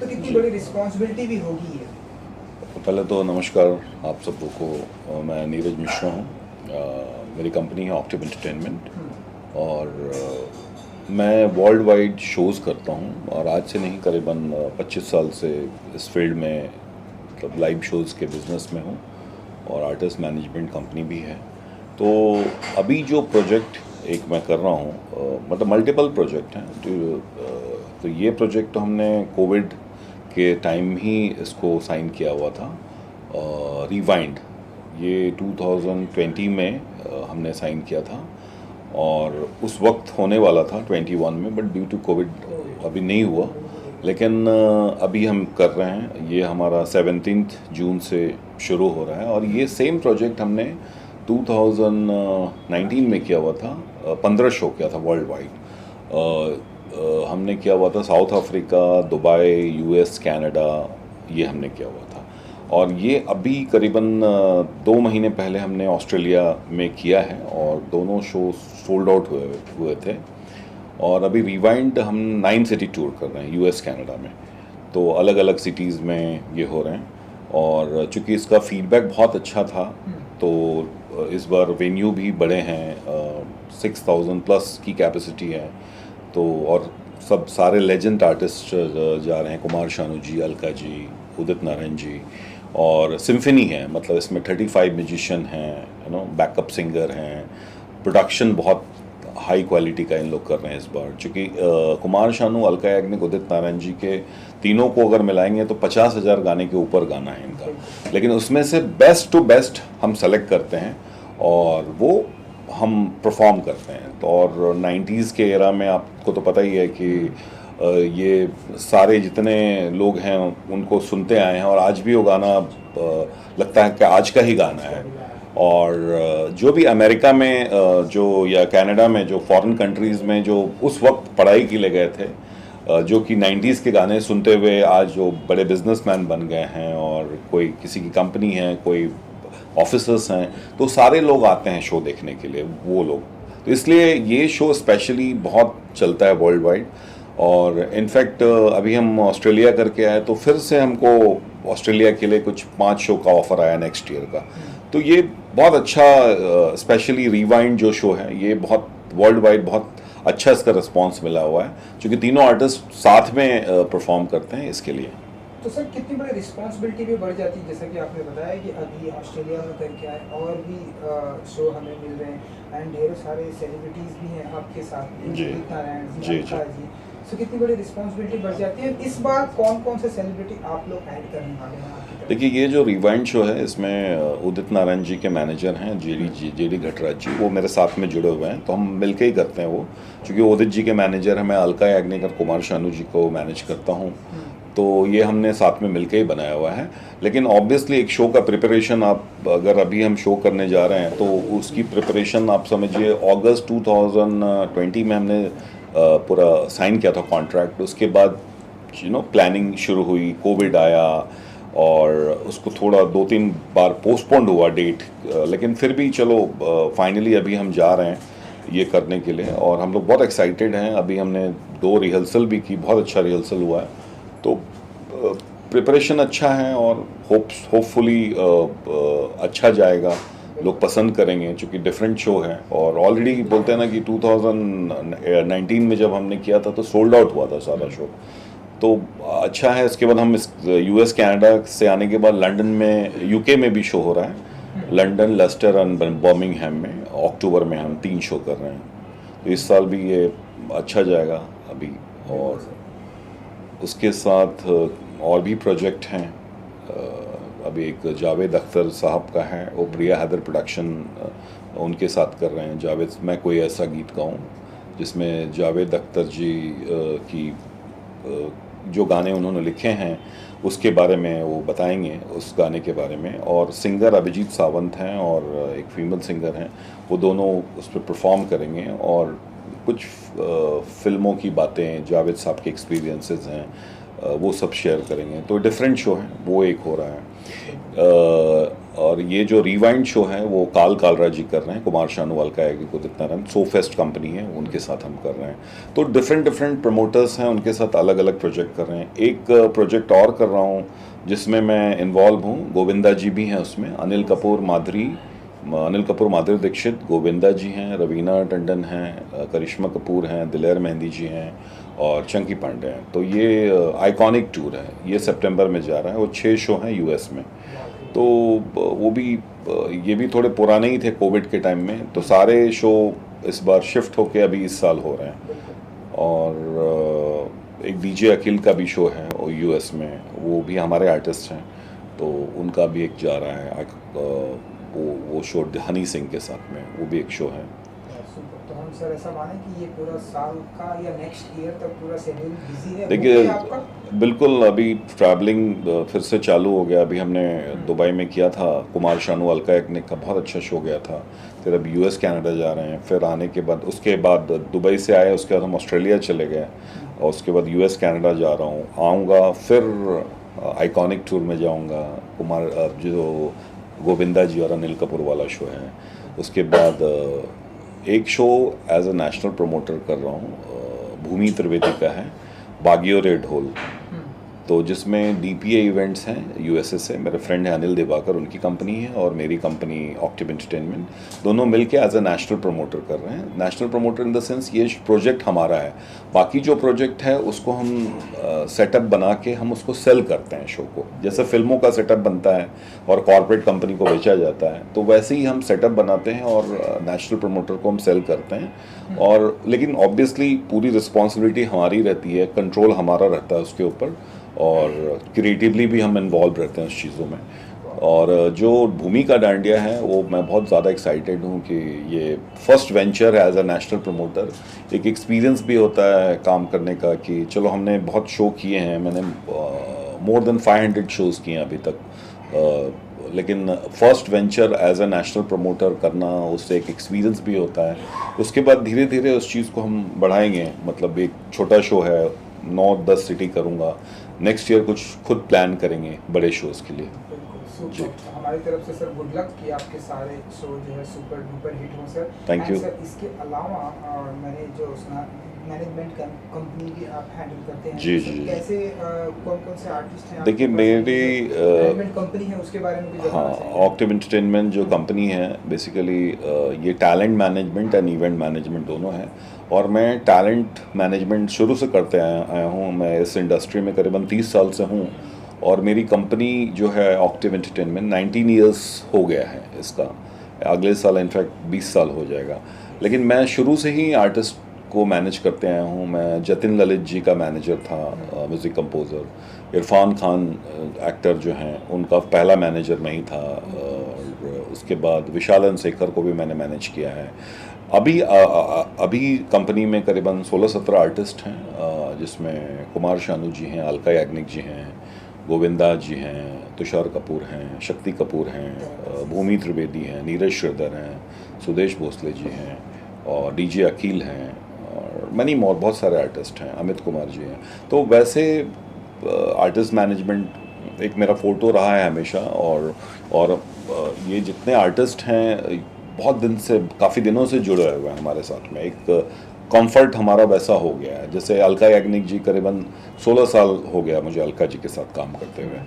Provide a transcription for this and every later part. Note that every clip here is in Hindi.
तो कितनी बड़ी रिस्पॉन्सिबिलिटी भी होगी ये। पहले तो नमस्कार आप सबको को। मैं नीरज मिश्रा हूँ। मेरी कंपनी है ऑक्टिव एंटरटेनमेंट और मैं वर्ल्ड वाइड शोज़ करता हूँ और आज से नहीं करीबन 25 साल से इस फील्ड में मतलब लाइव शोज़ के बिज़नेस में हूँ और आर्टिस्ट मैनेजमेंट कंपनी भी है। तो अभी जो प्रोजेक्ट एक मैं कर रहा हूँ मतलब मल्टीपल प्रोजेक्ट हैं तो ये प्रोजेक्ट तो हमने कोविड के टाइम ही इसको साइन किया हुआ था। रिवाइंड ये 2020 में हमने साइन किया था और उस वक्त होने वाला था 21 में, बट ड्यू टू कोविड अभी नहीं हुआ। लेकिन अभी हम कर रहे हैं, ये हमारा 17 जून से शुरू हो रहा है और ये सेम प्रोजेक्ट हमने 2019 में किया हुआ था। 15 शो किया था वर्ल्ड वाइड। हमने किया हुआ था south Africa, Dubai, US, Canada, ये हमने किया हुआ था। और ये अभी करीबन 2 महीने पहले हमने ऑस्ट्रेलिया में किया है और दोनों शो सोल्ड आउट हुए थे। और अभी रिवाइंड हम 9 सिटी टूर कर रहे हैं यूएस, कनाडा में। तो अलग अलग सिटीज़ में ये हो रहे हैं और चूँकि इसका फीडबैक बहुत अच्छा था तो इस बार वेन्यू भी बड़े हैं, 6000 प्लस की कैपेसिटी है। तो और सब सारे लेजेंड आर्टिस्ट जा रहे हैं, कुमार शानू जी, अलका जी, उदित नारायण जी, और सिम्फनी है, मतलब इसमें 35 म्यूजिशियन हैं, बैकअप सिंगर हैं। प्रोडक्शन बहुत हाई क्वालिटी का इन लोग कर रहे हैं इस बार, चूँकि कुमार शानू, अलका याग्निक, उदित नारायण जी के तीनों को अगर मिलाएंगे तो 50,000 गाने के ऊपर गाना है इनका। लेकिन उसमें से बेस्ट टू बेस्ट हम सेलेक्ट करते हैं और वो हम परफॉर्म करते हैं। तो और 90s के एरा में आपको तो पता ही है कि ये सारे जितने लोग हैं उनको सुनते आए हैं और आज भी वो गाना लगता है कि आज का ही गाना है। और जो भी अमेरिका में जो या कनाडा में जो फॉरेन कंट्रीज़ में जो उस वक्त पढ़ाई के लिए गए थे, जो कि 90s के गाने सुनते हुए आज जो बड़े बिजनेसमैन बन गए हैं और कोई किसी की कंपनी है, कोई ऑफिसर्स हैं, तो सारे लोग आते हैं शो देखने के लिए, वो लोग। तो इसलिए ये शो स्पेशली बहुत चलता है वर्ल्ड वाइड। और इनफैक्ट अभी हम ऑस्ट्रेलिया करके आए तो फिर से हमको ऑस्ट्रेलिया के लिए कुछ 5 शो का ऑफ़र आया नेक्स्ट ईयर का। तो ये बहुत अच्छा, स्पेशली रिवाइंड जो शो है ये बहुत वर्ल्ड वाइड बहुत अच्छा इसका रिस्पॉन्स मिला हुआ है, क्योंकि तीनों आर्टिस्ट साथ में परफॉर्म करते हैं इसके लिए। तो सर कितनी बड़ी रिस्पॉन्सिबिलिटी भी बढ़ जाती है, जैसा कि आपने बताया कि अभी ऑस्ट्रेलिया में करके आए और भी शो हमें मिल रहे हैं एंड ढेर सारे सेलिब्रिटीज़ भी हैं आपके साथ में, जी नारायण जी जी, सो कितनी बड़ी रिस्पॉन्सिबिलिटी बढ़ जाती है। इस बार कौन कौन से सेलिब्रिटी आप लोग ऐड करने वाले हैं आपकी तरफ? देखिए, ये जो रिवाइंड शो है इसमें उदित नारायण जी के मैनेजर हैं जेडी घटराज जी, वो मेरे साथ में जुड़े हुए हैं। तो हम मिलके ही करते हैं वो, क्योंकि उदित जी के मैनेजर हैं, मैं अलका याग्निक और कुमार शानू जी को मैनेज करता हूँ। तो ये हमने साथ में मिलके ही बनाया हुआ है। लेकिन ऑब्वियसली एक शो का प्रिपरेशन, आप अगर अभी हम शो करने जा रहे हैं तो उसकी प्रिपरेशन आप समझिए अगस्त 2020 में हमने पूरा साइन किया था कॉन्ट्रैक्ट। उसके बाद प्लानिंग शुरू हुई, कोविड आया और उसको थोड़ा 2-3 बार पोस्टपोन्ड हुआ डेट, लेकिन फिर भी चलो फाइनली अभी हम जा रहे हैं ये करने के लिए और हम लोग बहुत एक्साइटेड हैं। अभी हमने 2 रिहर्सल भी की, बहुत अच्छा रिहर्सल हुआ है। तो प्रिपरेशन अच्छा है और होपफुली अच्छा जाएगा, लोग पसंद करेंगे, क्योंकि डिफरेंट शो है। और ऑलरेडी बोलते हैं ना कि 2019 में जब हमने किया था तो सोल्ड आउट हुआ था सारा शो, तो अच्छा है। इसके बाद हम यूएस, कनाडा से आने के बाद लंदन में, यूके में भी शो हो रहा है, लंदन, लेस्टर और बर्मिंघम में अक्टूबर में हम 3 शो कर रहे हैं। तो इस साल भी ये अच्छा जाएगा अभी। और उसके साथ और भी प्रोजेक्ट हैं। अभी एक जावेद अख्तर साहब का है, वो प्रिया हैदर प्रोडक्शन उनके साथ कर रहे हैं। जावेद, मैं कोई ऐसा गीत गाऊं, जिसमें जावेद अख्तर जी की जो गाने उन्होंने लिखे हैं उसके बारे में वो बताएंगे, उस गाने के बारे में। और सिंगर अभिजीत सावंत हैं और एक फीमेल सिंगर हैं, वो दोनों उस पर परफॉर्म करेंगे और कुछ फिल्मों की बातें, जावेद साहब के एक्सपीरियंसेस हैं, वो सब शेयर करेंगे। तो डिफरेंट शो है, वो एक हो रहा है। और ये जो रिवाइंड शो है वो कालरा जी कर रहे हैं, कुमार शानू अलका याग्निक को जितना रन, सो फेस्ट कंपनी है उनके साथ हम कर रहे हैं। तो डिफरेंट डिफरेंट प्रमोटर्स हैं, उनके साथ अलग अलग प्रोजेक्ट कर रहे हैं। एक प्रोजेक्ट और कर रहा हूँ जिसमें मैं इन्वॉल्व हूँ, गोविंदा जी भी हैं उसमें, अनिल कपूर माधुरी दीक्षित, गोविंदा जी हैं, रवीना टंडन हैं, करिश्मा कपूर हैं, दिलेर मेहंदी जी हैं और चंकी पांडे हैं। तो ये आइकॉनिक टूर है, ये सितंबर में जा रहा है। वो 6 शो हैं यूएस में। तो वो भी ये भी थोड़े पुराने ही थे कोविड के टाइम में, तो सारे शो इस बार शिफ्ट होके अभी इस साल हो रहे हैं। और एक डीजे अखिल का भी शो है वो यूएस में, वो भी हमारे आर्टिस्ट हैं, तो उनका भी एक जा रहा है। वो शो हनी सिंह के साथ में, वो भी एक शो है। तो हम सर ऐसा माने कि ये पूरा साल का या नेक्स्ट ईयर तक पूरा शेड्यूल बिजी है? देखिए आपका बिल्कुल, अभी ट्रैवलिंग फिर से चालू हो गया। अभी हमने दुबई में किया था, कुमार शानू अलका याग्निक का बहुत अच्छा शो गया था। फिर अब यूएस कनाडा जा रहे हैं, फिर आने के बाद उसके बाद दुबई से आए, उसके बाद हम ऑस्ट्रेलिया चले गए और उसके बाद यूएस कनाडा जा रहा हूँ, आऊँगा फिर आइकॉनिक टूर में जाऊँगा। कुमार जो गोविंदा जी और अनिल कपूर वाला शो है, उसके बाद एक show as a national promoter कर रहा हूँ, भूमि त्रिवेदी का है, बागियो रे ढोल, तो जिसमें डीपीए इवेंट्स हैं यूएसए से। मेरे फ्रेंड है अनिल दिवाकर, उनकी कंपनी है, और मेरी कंपनी ऑक्टिव एंटरटेनमेंट, दोनों मिलके एज अ नेशनल प्रमोटर कर रहे हैं। National promoter in the sense ये प्रोजेक्ट हमारा है, बाकी जो प्रोजेक्ट है उसको हम सेटअप बना के हम उसको सेल करते हैं शो को। जैसे फिल्मों का सेटअप बनता है और कॉर्पोरेट कंपनी को बेचा जाता है, तो वैसे ही हम सेटअप बनाते हैं और नेशनल प्रमोटर को हम सेल करते हैं। और लेकिन ऑब्वियसली पूरी रिस्पॉन्सिबिलिटी हमारी रहती है, कंट्रोल हमारा रहता है उसके ऊपर, और क्रिएटिवली भी हम इन्वॉल्व रहते हैं उस चीज़ों में। और जो भूमि का डांडिया है वो मैं बहुत ज़्यादा एक्साइटेड हूँ कि ये फर्स्ट वेंचर है एज अ नेशनल प्रमोटर। एक एक्सपीरियंस भी होता है काम करने का कि चलो हमने बहुत शो किए हैं, मैंने मोर देन 500 शोज़ किए हैं अभी तक, लेकिन first venture as a national promoter करना, उससे एक एक्सपीरियंस भी होता है। उसके बाद धीरे धीरे उस चीज़ को हम बढ़ाएंगे। मतलब एक छोटा शो है, 9-10 सिटी करूँगा, नेक्स्ट ईयर कुछ खुद प्लान करेंगे बड़े शोज़ के लिए। जी, हमारी तरफ से सर गुड लक कि आपके सारे शो जो है सुपर डुपर हिट हों सर। Thank you sir. इसके अलावा मैंने जो सुना, मैनेजमेंट कंपनी भी आप हैंडल करते हैं। जी सर, जी। कैसे कौन कौन से आर्टिस्ट हैं? देखिए मेरी मैनेजमेंट कंपनी है, उसके बारे में भी हाँ, ऑक्टिव एंटरटेनमेंट जो कंपनी है बेसिकली ये talent management and event management दोनों है। और मैं टैलेंट मैनेजमेंट शुरू से करते आया हूँ। मैं इस इंडस्ट्री में करीबन 30 साल से हूँ, और मेरी कंपनी जो है ऑक्टिव एंटरटेनमेंट 19 ईयर्स हो गया है इसका। अगले साल इनफैक्ट 20 साल हो जाएगा। लेकिन मैं शुरू से ही आर्टिस्ट को मैनेज करते आया हूँ। मैं जतिन ललित जी का मैनेजर था, music composer. Irfan Khan actor जो हैं, उनका पहला मैनेजर मैं ही था। और उसके बाद विशालन शेखर को भी मैंने मैनेज किया है। अभी कंपनी में करीबन 16-17 आर्टिस्ट हैं, जिसमें कुमार शानू जी हैं, अलका याग्निक जी हैं, गोविंदा जी हैं, तुषार कपूर हैं, शक्ति कपूर हैं, भूमि त्रिवेदी हैं, नीरज श्रीधर हैं, सुदेश भोसले जी हैं, और डीजे अखिल हैं, और मनी मोर, बहुत सारे आर्टिस्ट हैं, अमित कुमार जी हैं। तो वैसे आर्टिस्ट मैनेजमेंट एक मेरा फोटो रहा है हमेशा। और ये जितने आर्टिस्ट हैं बहुत दिन से, काफ़ी दिनों से जुड़े हुए हैं हमारे साथ में। एक कंफर्ट हमारा वैसा हो गया है। जैसे अलका याग्निक जी, करीबन 16 साल हो गया मुझे अलका जी के साथ काम करते हुए।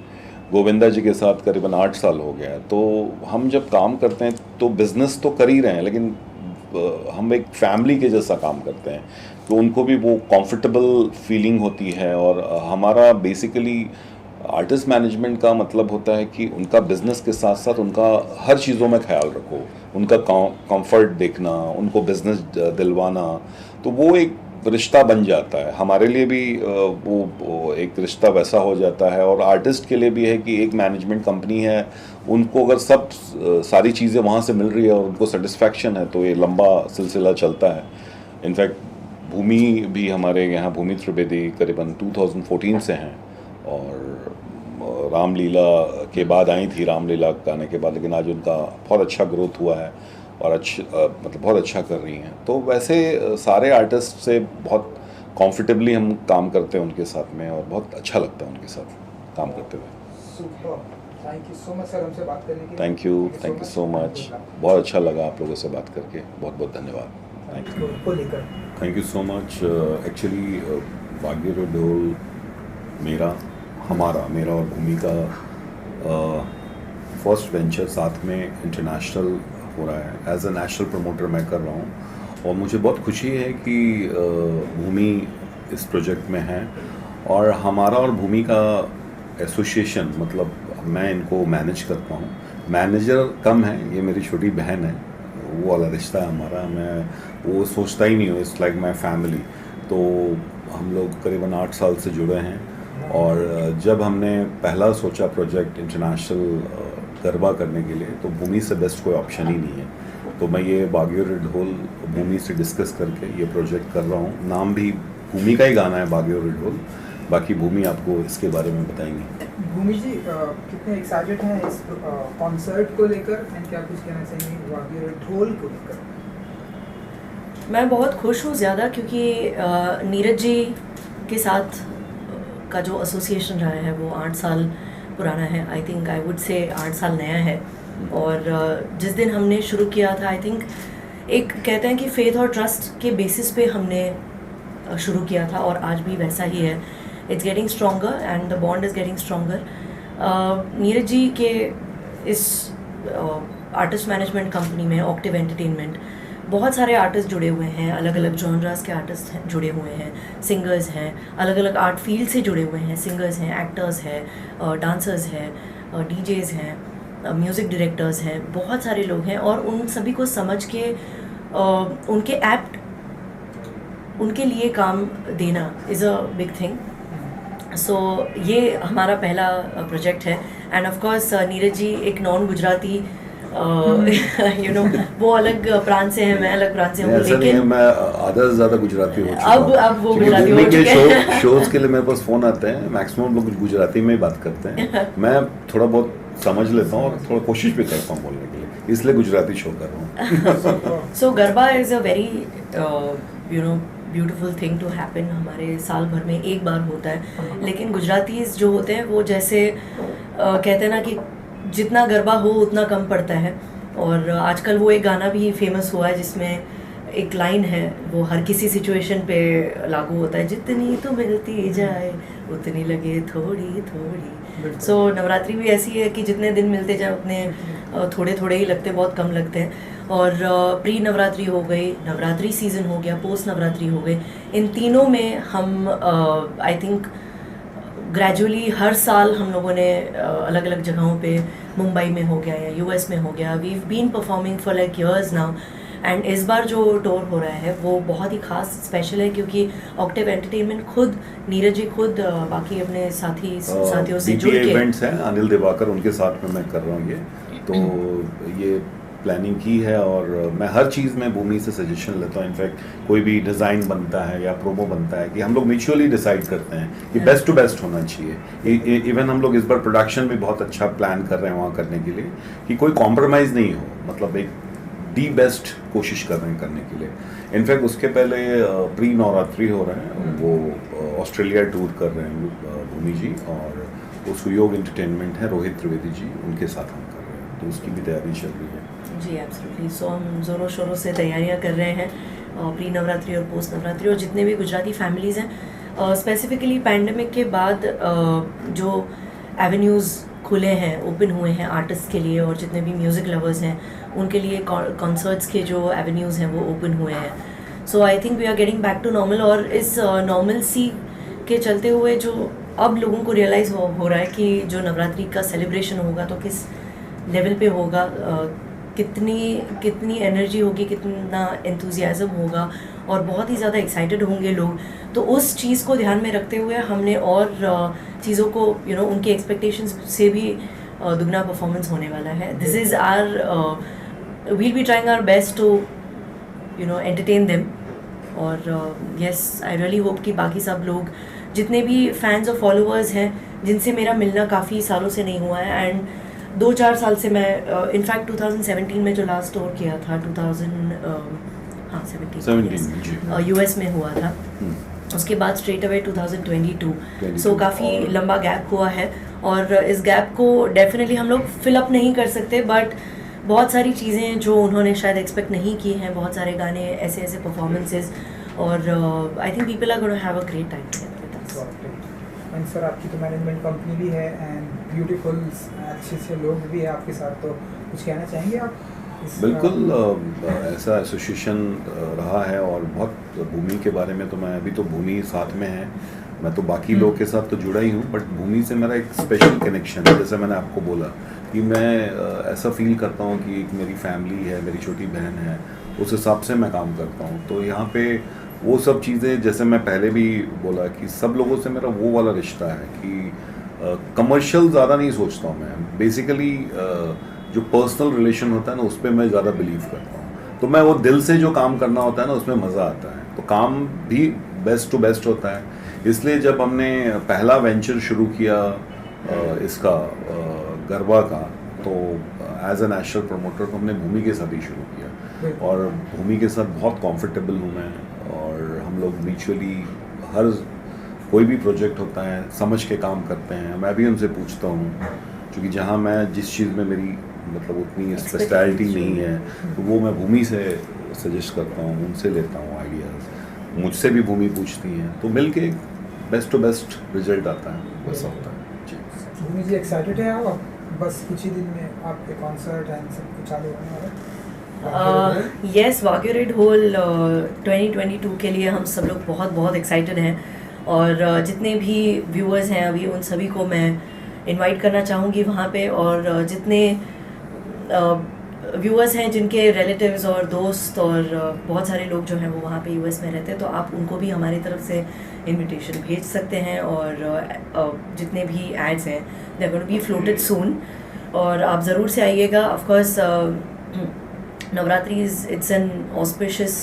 गोविंदा जी के साथ करीबन 8 साल हो गया है। तो हम जब काम करते हैं तो बिज़नेस तो कर ही रहे हैं, लेकिन हम एक फैमिली के जैसा काम करते हैं। तो उनको भी वो कंफर्टेबल फीलिंग होती है। और हमारा बेसिकली आर्टिस्ट मैनेजमेंट का मतलब होता है कि उनका बिज़नेस के साथ साथ उनका हर चीज़ों में ख्याल रखो, उनका कंफर्ट देखना, उनको बिज़नेस दिलवाना। तो वो एक रिश्ता बन जाता है हमारे लिए भी, वो एक रिश्ता वैसा हो जाता है। और आर्टिस्ट के लिए भी है कि एक मैनेजमेंट कंपनी है, उनको अगर सब सारी चीज़ें वहाँ से मिल रही है और उनको सेटिस्फैक्शन है, तो ये लंबा सिलसिला चलता है। इनफैक्ट भूमि भी हमारे यहाँ, भूमि त्रिवेदी करीबन 2014 से हैं, और रामलीला के बाद आई थी, रामलीला गाने के बाद। लेकिन आज उनका बहुत अच्छा ग्रोथ हुआ है और मतलब बहुत अच्छा कर रही हैं। तो वैसे सारे आर्टिस्ट से बहुत कंफर्टेबली हम काम करते हैं उनके साथ में, और बहुत अच्छा लगता है उनके साथ काम करते हुए। Super, thank you so much sir हमसे बात करने के लिए। थैंक यू सो मच, बहुत अच्छा लगा आप लोगों से बात करके, बहुत बहुत धन्यवाद। Thank you. को लेकर thank you so much. Actually Bhagyoday Dhol मेरा और भूमि का फर्स्ट वेंचर साथ में इंटरनेशनल हो रहा है। एज अ नेशनल प्रमोटर मैं कर रहा हूँ और मुझे बहुत खुशी है कि भूमि इस प्रोजेक्ट में है और हमारा और भूमि का एसोसिएशन, मतलब मैं इनको मैनेज करता हूँ। मैनेजर कम है, ये मेरी छोटी बहन है, वो वाला रिश्ता है हमारा। मैं वो सोचता ही नहीं हूँ, इट्स लाइक माई फैमिली। तो हम लोग करीबन 8 साल से जुड़े हैं और जब हमने पहला सोचा प्रोजेक्ट इंटरनेशनल गरबा करने के लिए, तो भूमि से बेस्ट कोई ऑप्शन ही नहीं है। तो मैं ये भाग्योदय ढोल भूमि से डिस्कस करके ये प्रोजेक्ट कर रहा हूँ। नाम भी भूमि का ही गाना है, भाग्योदय ढोल। बाकी भूमि आपको इसके बारे में बताएंगी। भूमि जी कितने एक्साइटेड हैं इस कॉन्सर्ट को लेकर एंड क्या कुछ कहना चाहेंगे भाग्योदय ढोल को लेकर? मैं बहुत खुश हूँ ज़्यादा, क्योंकि नीरज जी के साथ का जो एसोसिएशन रहा है वो 8 साल पुराना है। I think I would say 8 साल नया है। और जिस दिन हमने शुरू किया था, आई थिंक एक कहते हैं कि फेथ और ट्रस्ट के बेसिस पे हमने शुरू किया था और आज भी वैसा ही है। It's getting stronger and the bond is getting stronger. Neeraj ji के इस आर्टिस्ट मैनेजमेंट कंपनी में ऑक्टिव एंटरटेनमेंट बहुत सारे आर्टिस्ट जुड़े हुए हैं, अलग अलग जॉनरास के आर्टिस्ट जुड़े हुए हैं, सिंगर्स हैं, अलग अलग आर्ट फील्ड से जुड़े हुए हैं, सिंगर्स हैं, एक्टर्स हैं, डांसर्स हैं, डीजेज़ हैं, म्यूज़िक डायरेक्टर्स हैं, बहुत सारे लोग हैं। और उन सभी को समझ के उनके एप्ट उनके लिए काम देना इज़ अ बिग थिंग। सो ये हमारा पहला प्रोजेक्ट है। End of course Neeraj ji एक नॉन गुजराती वो अलग प्रांत से हैं, मैं अलग प्रांत से हूँ, लेकिन मैं आधा से ज़्यादा गुजराती हो चुका हूँ। अब वो गुजराती हो चुके हैं। शोज के लिए मेरे पास फ़ोन आते हैं, मैक्सिमम लोग गुजराती में ही बात करते हैं। मैं थोड़ा बहुत समझ लेता हूँ और थोड़ा कोशिश भी करता हूँ बोलने के लिए, इसलिए गुजराती शो कर रहा हूँ। So garba is a very beautiful thing to happen. हमारे साल भर में एक बार होता है, लेकिन गुजरातीज जो होते हैं वो जैसे कहते हैं ना कि जितना गरबा हो उतना कम पड़ता है। और आजकल वो एक गाना भी फेमस हुआ है जिसमें एक लाइन है, वो हर किसी सिचुएशन पे लागू होता है, जितनी तो मिलती जाए उतनी लगे थोड़ी थोड़ी। सो नवरात्रि भी ऐसी है कि जितने दिन मिलते जाए उतने थोड़े थोड़े ही लगते, बहुत कम लगते हैं। और प्री नवरात्रि हो गई, नवरात्रि सीज़न हो गया, पोस्ट नवरात्रि हो गई। इन तीनों में हम आई थिंक ग्रेजुअली हर साल हम लोगों ने अलग अलग जगहों पे, मुंबई में हो गया या यूएस में हो गया, we been performing for like years now. And इस बार जो टूर हो रहा है वो बहुत ही खास स्पेशल है, क्योंकि ऑक्टिव एंटरटेनमेंट खुद नीरज जी खुद बाकी अपने साथियों से जुड़ के इवेंट्स हैं, अनिल दिवाकर उनके साथ में मैं कर रहा हूँ ये। तो ये प्लानिंग की है और मैं हर चीज़ में भूमि से सजेशन लेता हूँ। इनफैक्ट कोई भी डिज़ाइन बनता है या प्रोमो बनता है कि हम लोग म्यूचुअली डिसाइड करते हैं कि बेस्ट टू बेस्ट होना चाहिए। इवन हम लोग इस बार प्रोडक्शन भी बहुत अच्छा प्लान कर रहे हैं वहाँ करने के लिए कि कोई कॉम्प्रोमाइज़ नहीं हो, मतलब एक दी बेस्ट कोशिश कर रहे हैं करने के लिए। इनफैक्ट उसके पहले प्री नवरात्रि हो रहा है, वो ऑस्ट्रेलिया टूर कर रहे हैं भूमि जी, और वो सुयोग एंटरटेनमेंट है, रोहित त्रिवेदी जी, उनके साथ हम कर रहे हैं, तो उसकी भी तैयारी चल रही है। जी एब्सोल्युटली। सो हम ज़ोरों शोरों से तैयारियां कर रहे हैं प्री नवरात्रि और पोस्ट नवरात्रि। और जितने भी गुजराती फैमिलीज़ हैं, स्पेसिफिकली पैंडमिक के बाद जो एवेन्यूज़ खुले हैं, ओपन हुए हैं आर्टिस्ट के लिए, और जितने भी म्यूज़िक लवर्स हैं उनके लिए कॉन्सर्ट्स के जो एवेन्यूज़ हैं वो ओपन हुए हैं। So I think we are getting back to normal. और इस नॉर्मल सी के चलते हुए जो अब लोगों को रियलाइज़ हो रहा है कि जो नवरात्रि का सेलिब्रेशन होगा तो किस लेवल पे होगा, कितनी एनर्जी होगी, कितना एंथुजियाज़म होगा, और बहुत ही ज़्यादा एक्साइटेड होंगे लोग। तो उस चीज़ को ध्यान में रखते हुए हमने और चीज़ों को उनके एक्सपेक्टेशंस से भी दुगना परफॉर्मेंस होने वाला है। This is our we'll be trying our best to entertain them. और येस, आई रियली होप कि बाकी सब लोग जितने भी फैंस और फॉलोअर्स हैं, जिनसे मेरा मिलना काफ़ी सालों से नहीं हुआ है, एंड 2-4 साल से मैं इनफैक्ट 2017 में जो लास्ट टूर किया था 2017 यूएस में हुआ था, उसके बाद स्ट्रेट अवे 2022 सो 22 काफ़ी और- लंबा गैप हुआ है और इस गैप को डेफिनेटली हम लोग फिलअप नहीं कर सकते बट बहुत सारी चीज़ें जो उन्होंने शायद एक्सपेक्ट नहीं की हैं, बहुत सारे गाने ऐसे ऐसे परफॉर्मेंसेस और I think people are gonna have a great time with us. And sir आपकी तो मैनेजमेंट कंपनी भी है एंड ब्यूटीफुल अच्छे अच्छे लोग भी हैं आपके साथ, तो कुछ कहना चाहेंगे आप बिल्कुल ऐसा एसोसिएशन रहा है और बहुत भूमि के बारे में तो मैं अभी तो भूमि साथ में है, मैं तो बाकी लोग के साथ तो जुड़ा ही हूँ बट भूमि से मेरा एक स्पेशल कनेक्शन है। जैसे मैंने आपको बोला कि मैं ऐसा फील करता हूँ कि एक मेरी फैमिली है, मेरी छोटी बहन है, उस हिसाब से मैं काम करता हूँ। तो यहाँ पे वो सब चीज़ें जैसे मैं पहले भी बोला कि सब लोगों से मेरा वो वाला रिश्ता है कि कमर्शियल ज़्यादा नहीं सोचता हूँ मैं। बेसिकली जो पर्सनल रिलेशन होता है ना उस पर मैं ज़्यादा बिलीव करता हूँ। तो मैं वो दिल से जो काम करना होता है ना उसमें मज़ा आता है, तो काम भी बेस्ट टू बेस्ट होता है। इसलिए जब हमने पहला वेंचर शुरू किया इसका गरबा का, तो एज ए नेशनल प्रमोटर तो हमने भूमि के साथ ही शुरू किया और भूमि के साथ बहुत कंफर्टेबल हूँ मैं। और हम लोग म्यूचुअली हर कोई भी प्रोजेक्ट होता है समझ के काम करते हैं। मैं भी उनसे पूछता हूँ क्योंकि जहाँ मैं जिस चीज़ में मेरी मतलब उतनी स्पेशलिटी नहीं है तो वो मैं भूमि से सजेस्ट करता हूँ, उनसे लेता हूँ आइडियाज़, मुझसे भी भूमि पूछती हैं, तो मिल के बेस्ट टू बेस्ट रिजल्ट आता है, वैसा होता है जी। भूमि जी एक्साइटेड है आप? बस कुछ ही दिन में आपके कॉन्सर्ट एंड सब कुछ चालू होने वाला है। यस, वाग्यू रेड होल 2022 के लिए हम सब लोग बहुत बहुत एक्साइटेड हैं और जितने भी व्यूअर्स हैं अभी उन सभी को मैं इनवाइट करना चाहूँगी वहाँ पे। और जितने व्यूअर्स हैं जिनके रिलेटिव्स और दोस्त और बहुत सारे लोग जो हैं वो वहाँ पे यूएस में रहते हैं, तो आप उनको भी हमारी तरफ से इनविटेशन भेज सकते हैं। और जितने भी एड्स हैं they are going to be floated soon और आप ज़रूर से आइएगा। Of course Navratri it's an auspicious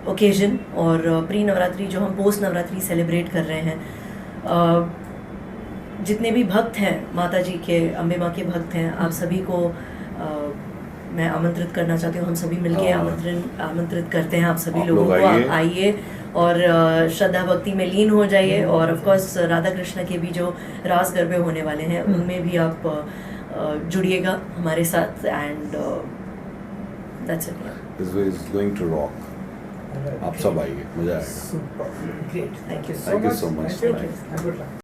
occasion और प्री नवरात्रि जो हम पोस्ट नवरात्रि सेलिब्रेट कर रहे हैं, जितने भी भक्त हैं माता जी के, अम्बे माँ के भक्त हैं, आप सभी को मैं आमंत्रित करना चाहती हूँ। हम सभी मिलके आमंत्रित करते हैं आप सभी आप लोगों लोग को। आइए। आप आइए और श्रद्धा भक्ति में लीन हो जाइए। और ऑफ कोर्स राधा कृष्ण के भी जो रास गरबे होने वाले हैं उनमें भी आप जुड़िएगा हमारे साथ and that's it. This is going to rock. आप सब आइए, मजा आएगा। Super great, thank you Thank you so much. Thank you, good luck.